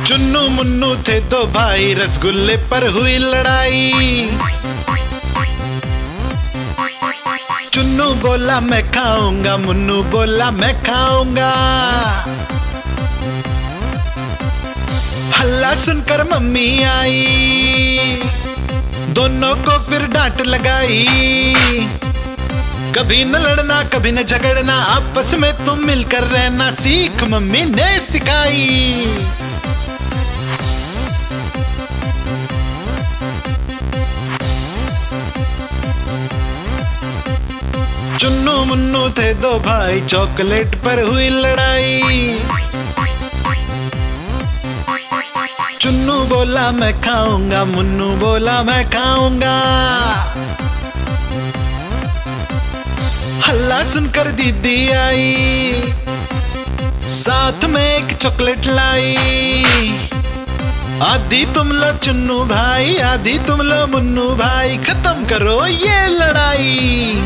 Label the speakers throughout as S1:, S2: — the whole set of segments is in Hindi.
S1: चुन्नू मुन्नू थे दो भाई, रसगुल्ले पर हुई लड़ाई। चुन्नू बोला मैं खाऊंगा, मुन्नू बोला मैं खाऊंगा। हल्ला सुनकर मम्मी आई, दोनों को फिर डांट लगाई। कभी न लड़ना कभी न झगड़ना, आपस में तुम मिलकर रहना सीख मम्मी ने सिखाई। चुन्नू मुन्नू थे दो भाई, चॉकलेट पर हुई लड़ाई। चुन्नू बोला मैं खाऊंगा, मुन्नू बोला मैं खाऊंगा। हल्ला सुनकर दीदी आई, साथ में एक चॉकलेट लाई। आधी तुम लो चुन्नू भाई, आधी तुम लो मुन्नू भाई, खत्म करो ये लड़ाई।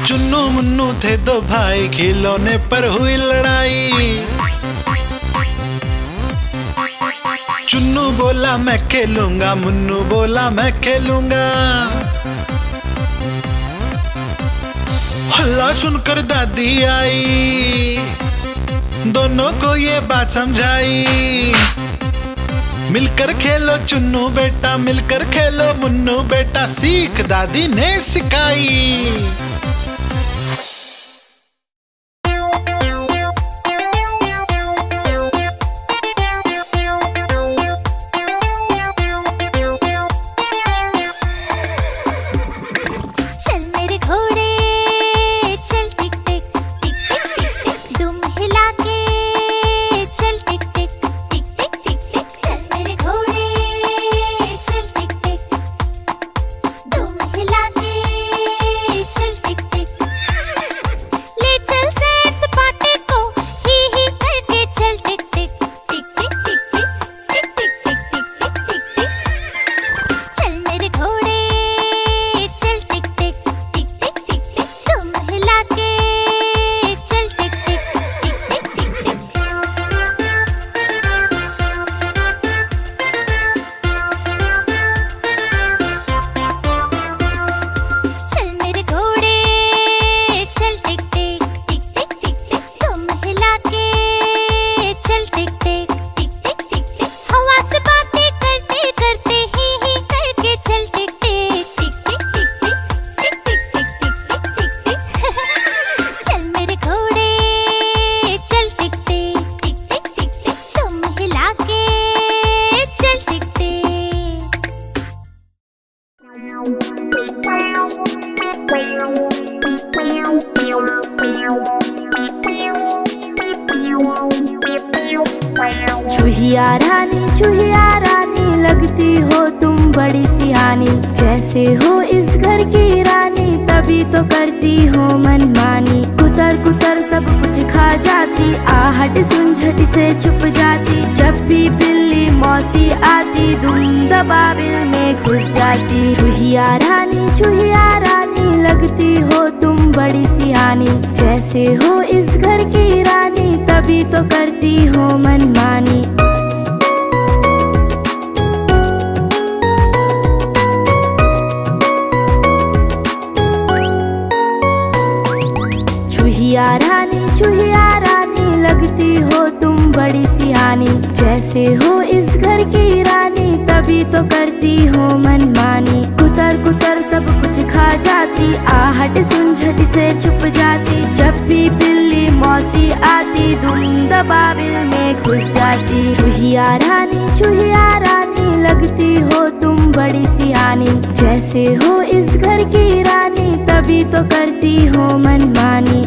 S1: चुन्नू मुन्नू थे दो भाई, खिलौने पर हुई लड़ाई। चुन्नू बोला मैं खेलूंगा, मुन्नू बोला मैं खेलूंगा। हल्ला सुनकर दादी आई, दोनों को ये बात समझाई। मिलकर खेलो चुन्नू बेटा, मिलकर खेलो मुन्नू बेटा, सीख दादी ने सिखाई।
S2: चूहिया रानी लगती हो तुम बड़ी सियानी। जैसे हो इस घर की रानी, तभी तो करती हो मनमानी। कुतर कुतर सब कुछ खा जाती, आहट सुन झट से छुप जाती। जब भी बिल्ली मौसी आती, धुन दबाबिल में घुस जाती। चूहिया रानी लगती हो तुम बड़ी सियानी। जैसे हो इस घर की रानी, तभी तो करती हो मनमानी। चूहिया रानी लगती हो तुम बड़ी सियानी। जैसे हो इस घर की रानी, तभी तो करती हो मनमानी। कुतर कुतर सब कुछ खा जाती, आहट सुन झट से छुप जाती। जब भी बिल्ली मौसी आती, धुन दबाबिल में घुस जाती। चूहिया रानी लगती हो तुम बड़ी सियानी। जैसे हो इस घर की रानी, तभी तो करती हो मनमानी।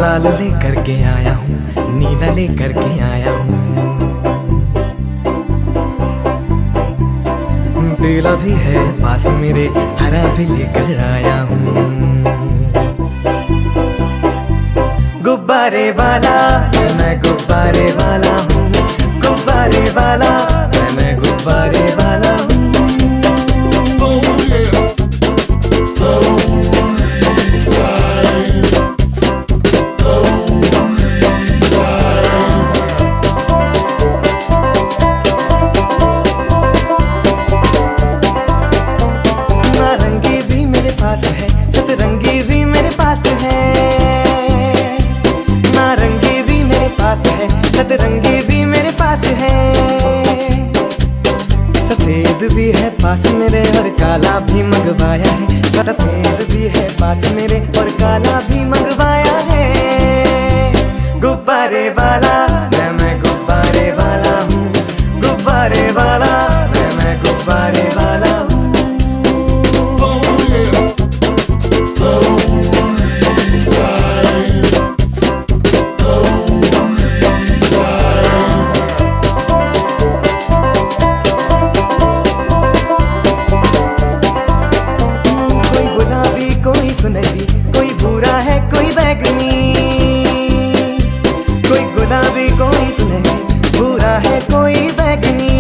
S3: लाल लेकर के आया हूँ, नीला लेकर के आया हूँ, पीला भी है पास मेरे, हरा भी लेकर आया हूँ। गुब्बारे वाला मैं गुब्बारे वाला हूँ, गुब्बारे वाला मैं गुब्बारे वाला हूँ। नारंगी भी मेरे पास है, सतरंगी भी मेरे पास है, नारंगी भी मेरे पास है, सतरंगी भी मेरे पास है, सफेद भी है पास मेरे और काला भी मंगवाया है, सफेद भी है पास मेरे और काला भी मंगवाया है। गुब्बारे वाला मैं गुब्बारे वाला हूँ, गुब्बारे वाला मैं गुब्बारे वाला हूँ। सुनहरी कोई भूरा है कोई बैगनी, कोई गुलाबी कोई सुनहरी, भूरा है कोई बैगनी।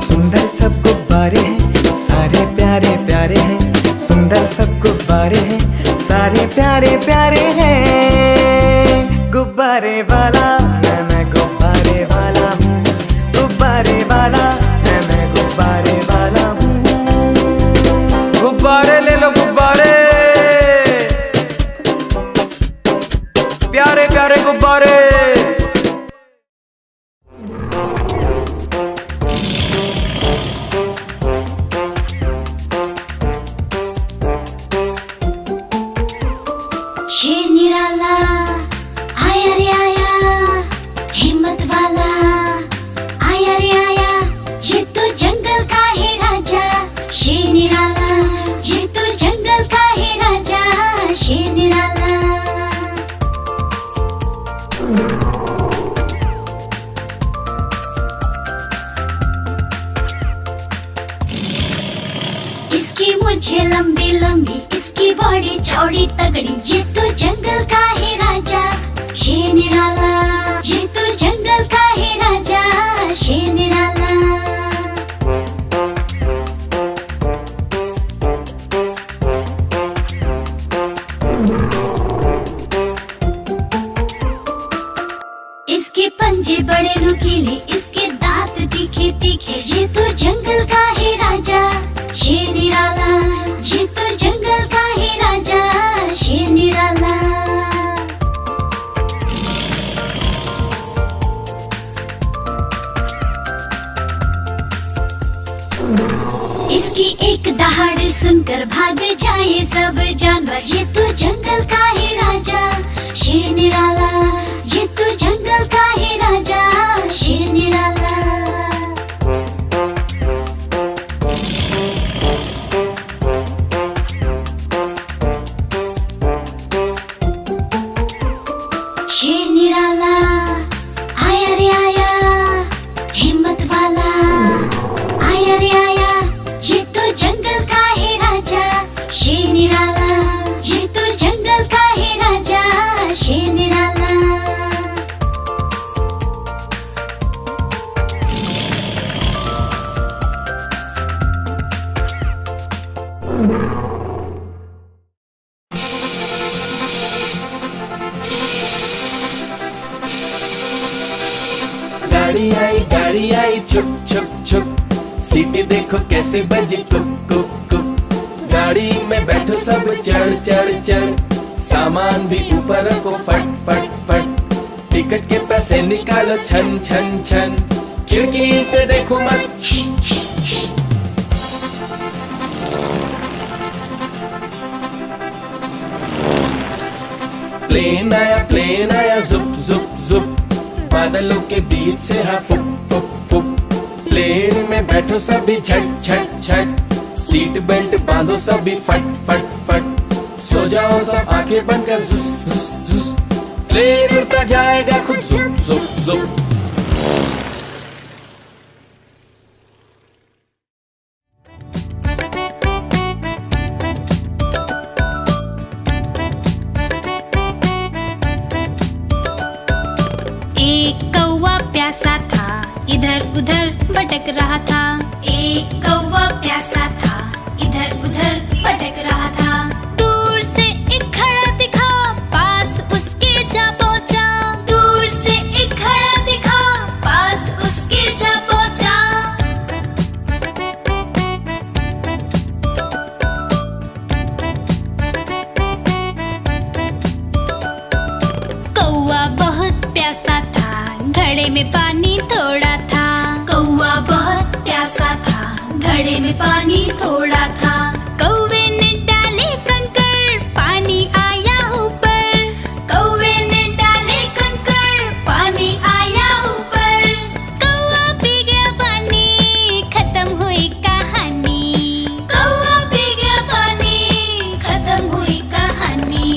S3: सुंदर सब गुब्बारे हैं सारे प्यारे प्यारे हैं, सुंदर सब गुब्बारे हैं सारे प्यारे प्यारे हैं। गुब्बारे वाला मैं गुब्बारे वाला हूँ, गुब्बारे वाला मैं गुब्बारे वाला हूँ। गुब्बारे ले लो गुब्बारे, प्यारे प्यारे गुब्बारे।
S4: शेर निराला आया रे आया, हिम्मत वाला आया रे आया, ये तो जंगल का है राजा। शेर निराला ये तो जंगल का है राजा, शेर निराला। इसकी मूंछें लंबी लंबी, इसकी बॉडी चौड़ी तगड़ी, ये तो जंगल का है राजा। शेर निराला ये तो जंगल का है राजा, शेर निराला। इसके पंजे बड़े नुकीले, इसके दांत तीखे तीखे, ये तो जंगल का है राजा। शेर निराला ये तो जंगल का है राजा, शेर निराला। इसकी एक दहाड़ सुनकर भाग जाए सब जानवर, ये तो जंगल का है राजा। शेर निराला ये तो जंगल का है राजा, शेर निराला। शेर निराला आया रे आया, हिम्मत वाला आया रे आया, ये तो जंगल का है राजा। शेर निराला ये तो जंगल का है राजा, शेर निराला।
S5: गाड़ी आई छुक छुक छुक, सीटी देखो कैसे बजी कुक कुक कुक। गाड़ी में बैठो सब चढ़ चढ़ चढ़, सामान भी ऊपर रखो फट फट फट। टिकट के पैसे निकालो छन छन छन, खिड़की से देखो मत। प्लेन आया जुप जुप जुप, बादलों के बीच से हाँ फुक फुक फुक। प्लेन में बैठो सभी झट झट झट, सीट बेल्ट बांधो सभी फट फट फट। सो जाओ सब आंखें बंद कर, जुस जुस जुस, प्लेन उड़ता जाएगा खुद, जुप जुप जुप।
S4: एक कौवा प्यासा था, इधर उधर भटक रहा था। एक कौवा प्यासा था, इधर उधर भटक रहा था। दूर से एक घड़ा दिखा, पास उसके जा पहुंचा। दूर से एक घड़ा दिखा, पास उसके जा पहुंचा। कौवा बहुत प्यासा था, घड़े में पानी थोड़ा था। कौवा बहुत प्यासा था, घड़े में पानी थोड़ा था। कौवे ने डाले कंकड़, पानी आया ऊपर। कौवे ने डाले कंकड़, पानी आया ऊपर। कौवा पी गया पानी, खत्म हुई कहानी। कौवा पी गया पानी, खत्म हुई कहानी।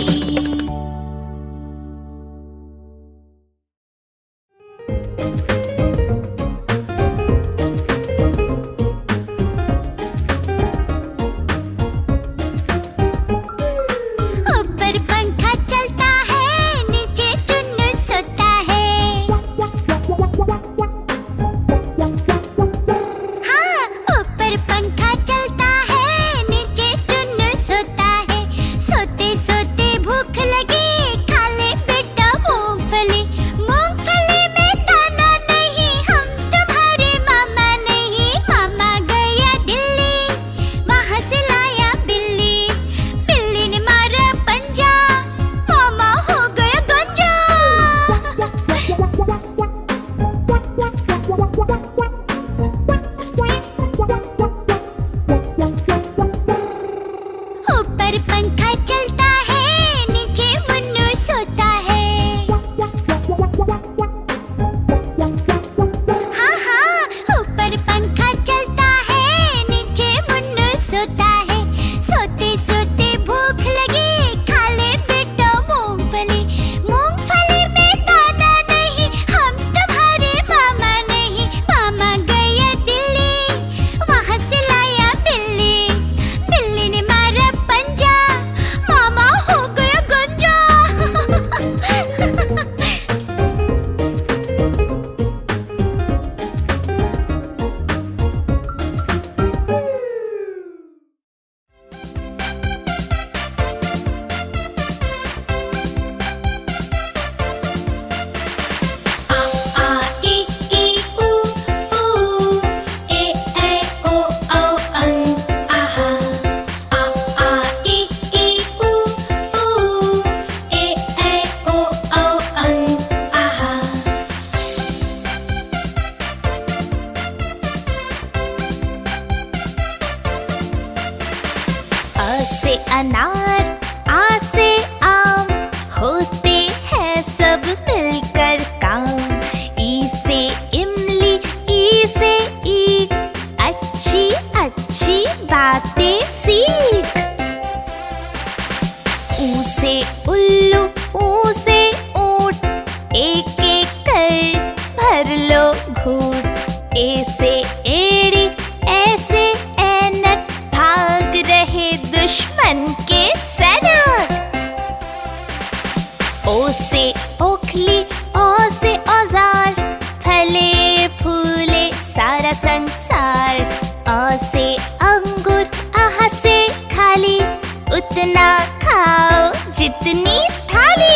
S4: ऊपर पंखा चलता है, नीचे चुन्नू सोता है। हाँ, ऊपर पंखा चलता है, नीचे चुन्नू सोता है। सोते सोते भूख लगी, खा ले बेटा मूंगफली। मूंगफली में दाना नहीं, हम तुम्हारे मामा नहीं। मामा गया दिल्ली, वहाँ से लाया बिल्ली। बिल्ली ने मारा पंजा, मामा हो गया गंजा। ऊपर पंखा चलता है, नीचे मुन्नू सोता है। हाँ हाँ, ऊपर पंखा चलता है, नीचे मुन्नू सोता है। सोते सोते भूख लगी, खा ले बेटा मूंगफली। मूंगफली में दाना नहीं, हम तुम्हारे मामा नहीं। मामा गया दिल्ली, वहाँ से लाया बिल्ली। बिल्ली ने मारा पंजा, मामा हो गया गंजा। अ से अनार, आ से आम, होते हैं सब मिलकर काम। ई से इमली, ई से ईख, अच्छी अच्छी बातें सीख। ऊ से उल्लू, ऊ से ऊंट, एक एक कर भर लो घूंट। ए से एड़ी, ऐसे ऐनक, भाग रहे दुश्मन के सैनिक। ओ से ओखली, ओ से औजार, फले फूले सारा संसार। अ से अंगूर, आह से खाली, उतना खाओ जितनी थाली।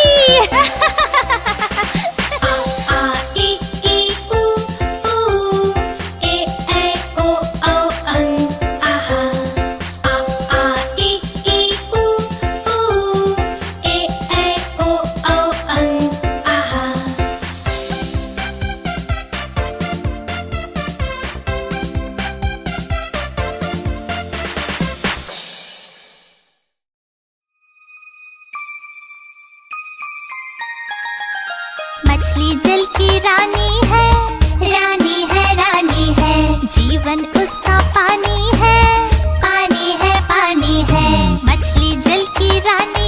S4: मछली जल की रानी है, रानी है, रानी है। जीवन उसका पानी है, पानी है, पानी है। मछली जल की रानी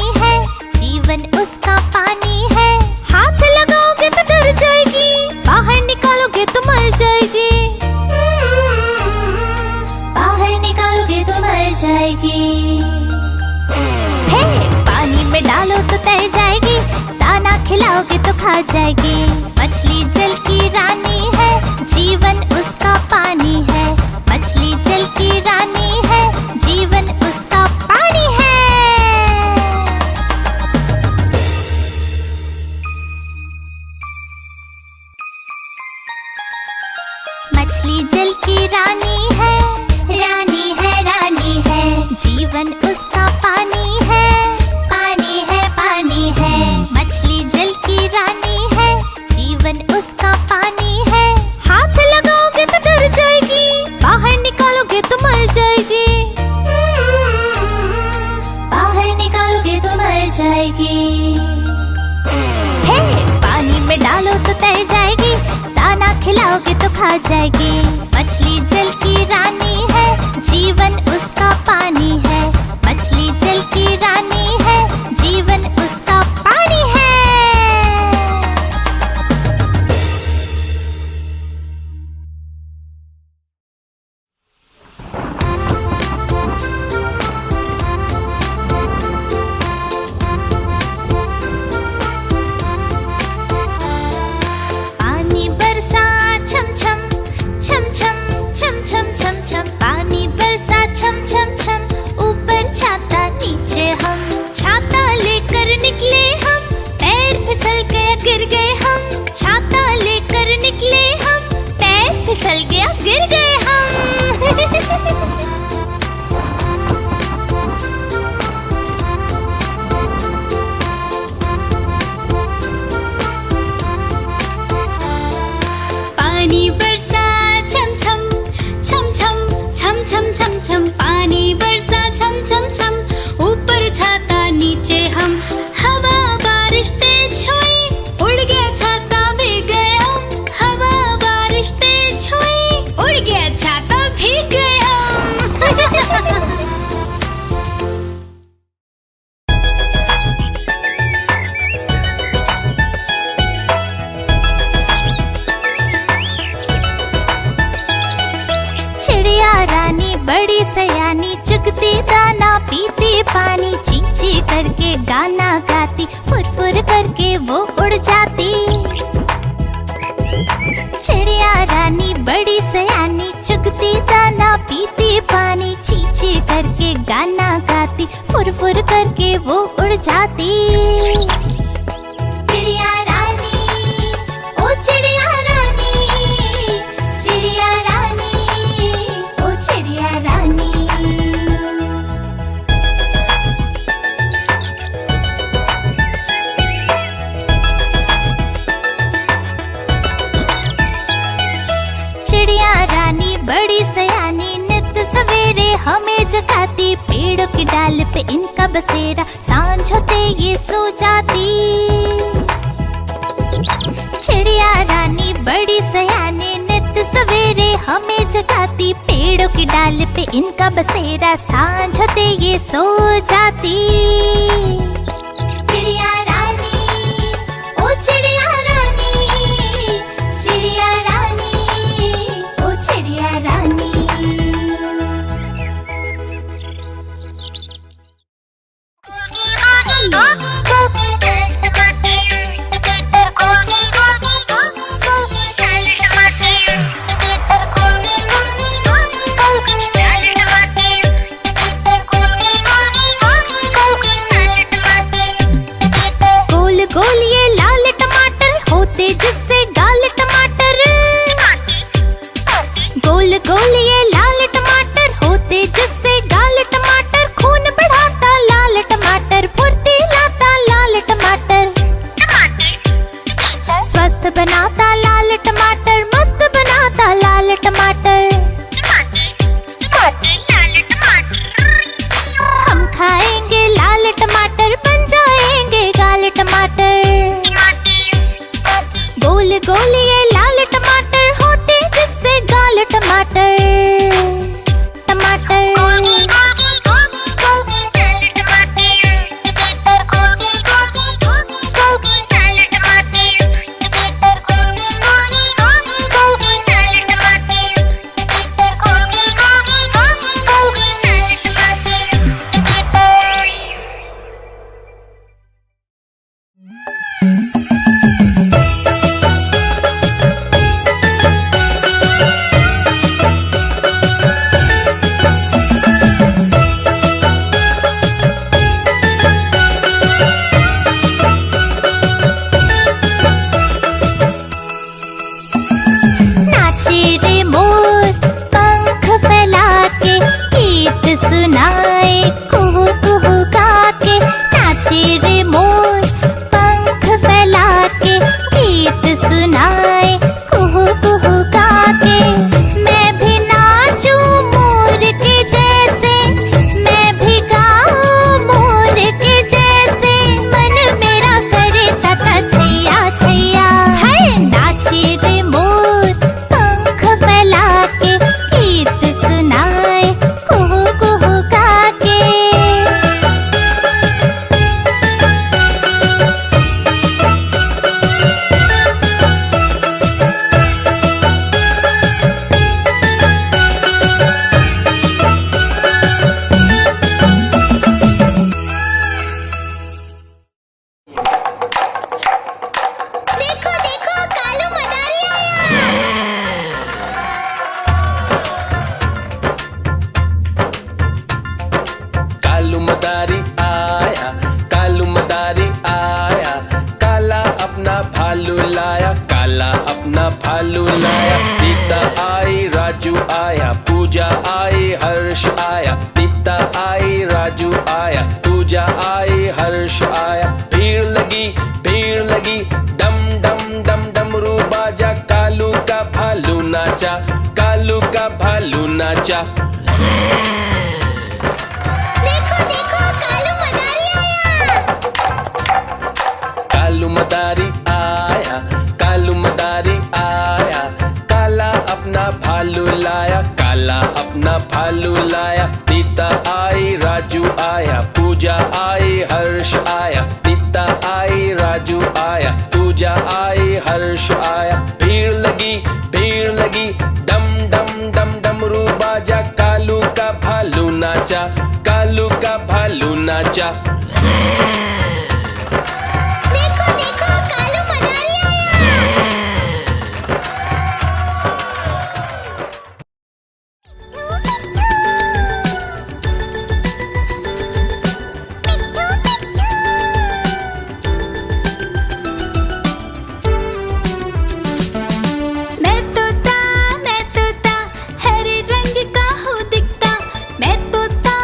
S4: तैर जाएगी, दाना खिलाओगे तो खा जाएगी। मछली जल की रानी है, जीवन उसका पानी है। मछली जल की रानी है, जीवन उसका पानी है। मछली जल की रानी है, रानी है, रानी है। जीवन उसका पानी है, पानी है, पानी है। मछली जल की रानी है, जीवन उसका पानी है। हाथ लगाओगे तो डर जाएगी, बाहर निकालोगे तो मर जाएगी। बाहर निकालोगे तो मर जाएगी। हे, पानी में डालो तो तैर जाएगी, दाना खिलाओगे तो खा जाएगी। मछली जल की रानी है, जीवन उसका पानी है। मछली जल की रानी है, जीवन उसका पानी है। पानी बरसा छम छम छम छम छम छम छम छम। पानी बरसा छम छम छम, ऊपर छाता नीचे हम। छाता लेकर निकले हम, पैर फिसल गया गिर गए हम। छाता लेकर निकले हम, पैर फिसल गया गिर गए हम। पानी बरसा छम छम छम छम छम छम छम छम। पानी बरसा छम छम छम, ऊपर छाता नीचे हम। हवा बारिश तेज हुई, उड़ गया छाता भीग गए हम। हवा बारिश तेज हुई, उड़ गया छाता भीग गए हम। चिड़िया रानी बड़ी सयानी, चुगती दाना पीती पानी। चींची करके गाना गाती, फुर फुर करके वो उड़ जाती। चिड़िया रानी बड़ी सयानी, चुगती दाना पीती पानी। चींची करके गाना गाती, फुर फुर करके वो उड़ जाती। चिड़िया रानी, ओ चिड़िया रानी, चिड़िया रानी, ओ चिड़िया रानी। चिड़िया रानी बड़ी सयानी, नित सवेरे हमें जगाती। पेड़ों की डाल पे इनका बसेरा, सांझ होते ये सो जाती। चिड़िया रानी बड़ी सयानी, नित सवेरे हमें जगाती। पेड़ों की डाल पे इनका बसेरा, सांझ होते ये सो जाती। चिड़िया रानी, ओ चिड़िया रानी, चिड़िया रानी, ओ चिड़िया रानी। गोल ये लाल टमाटर होते जिससे गाल टमाटर। गोल गोल ये लाल टमाटर होते जिससे गाल टमाटर। खून बढ़ाता लाल टमाटर, फुर्ती लाता लाल टमाटर। स्वस्थ बनाता लाल टमाटर, मस्त बनाता लाल टमाटर। हम खाएंगे लाल टमाटर, बन जाएंगे गाल टमाटर।
S5: लाया। नीता आई, राजू आया, पूजा आई, हर्ष आया। नीता आई, राजू आया, पूजा आई, हर्ष आया। भीड़ लगी, डम डम डम डमरू बाजा। कालू का भालू नाचा, कालू का भालू नाचा।
S4: देखो देखो कालू मदारी आया।
S5: कालू मदारी आया, कालू मदारी आया। काला अपना भालू लाया, काला अपना भालू लाया। नीता आई, राजू आया, पूजा आई, हर्ष आया। नीता आई, राजू आया, पूजा आई, हर्ष आया। भीड़ लगी, डम डम डम डमरू बाजा। कालू का भालू नाचा, कालू का भालू नाचा।
S4: देखो देखो कालू मदारी आया।
S2: मैं तोता हरे रंग का हूँ दिखता। मैं तोता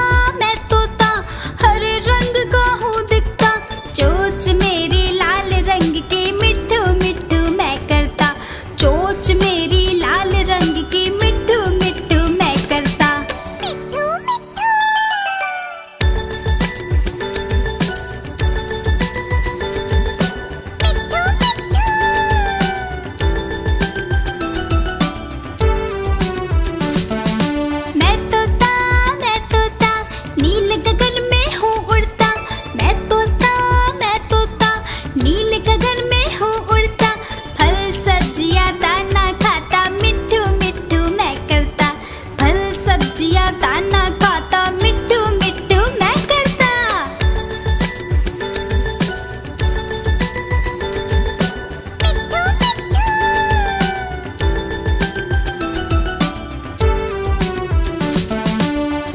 S2: हरे रंग का हूँ दिखता। चोंच मेरी लाल रंग की मिट्ठू मिट्ठू मैं करता। चोंच मेरी लाल रंग की मिट्ठू मिट्ठू मैं करता। मैं तोता नील गगन में हूँ उड़ता। मैं तोता नील गगन में हूँ उड़ता। फल सब्जियाँ दाना खाता, मिट्ठू मिट्ठू मैं करता। फल सब्जियाँ दाना खाता, मिट्ठू मिट्ठू मैं करता।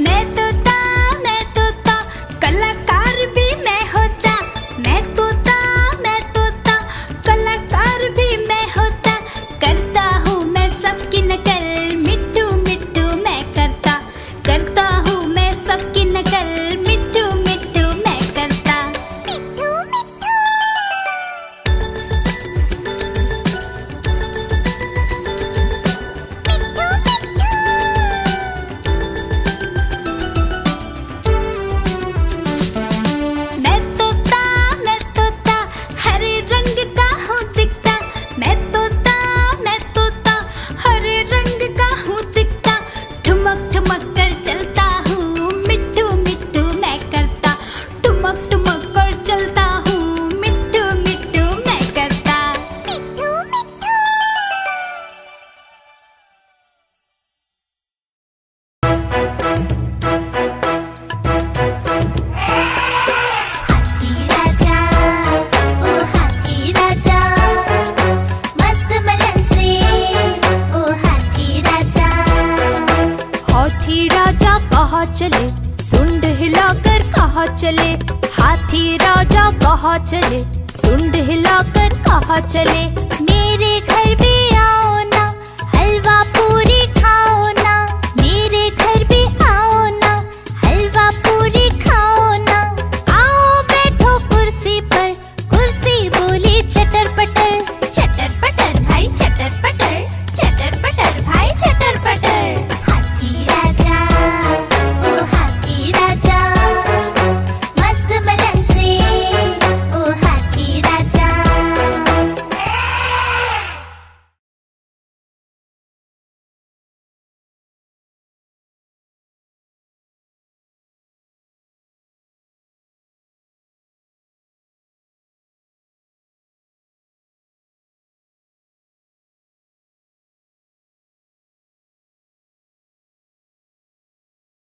S2: मैं तोता कलाकार भी मैं होता। मैं तोता कलाकार भी मैं होता। करता हूँ मैं सबकी नकल, मिट्ठू मिट्ठू मैं करता। करता हूँ मैं सबकी नकल, मिट्ठू मिट्ठू मैं करता। मैं तोता हरे रंग का हूँ दिखता। मैं तोता हरे रंग का हूँ दिखता। ठुमक ठुमक कर चलता हूँ, मिट्ठू मिट्ठू मैं करता। ठुमक ठुमक कर चलता हूँ, मिट्ठू मिट्ठू मैं करता।
S4: हाथी राजा, ओ हाथी राजा, मस्त मलन से, ओ हाथी राजा।
S2: हाथी राजा कहाँ चले, सुंड हिलाकर कहाँ चले। हाथी राजा कहाँ चले, सुंड हिलाकर कहाँ चले।
S4: मेरे घर भी आओ ना, हलवा पूरी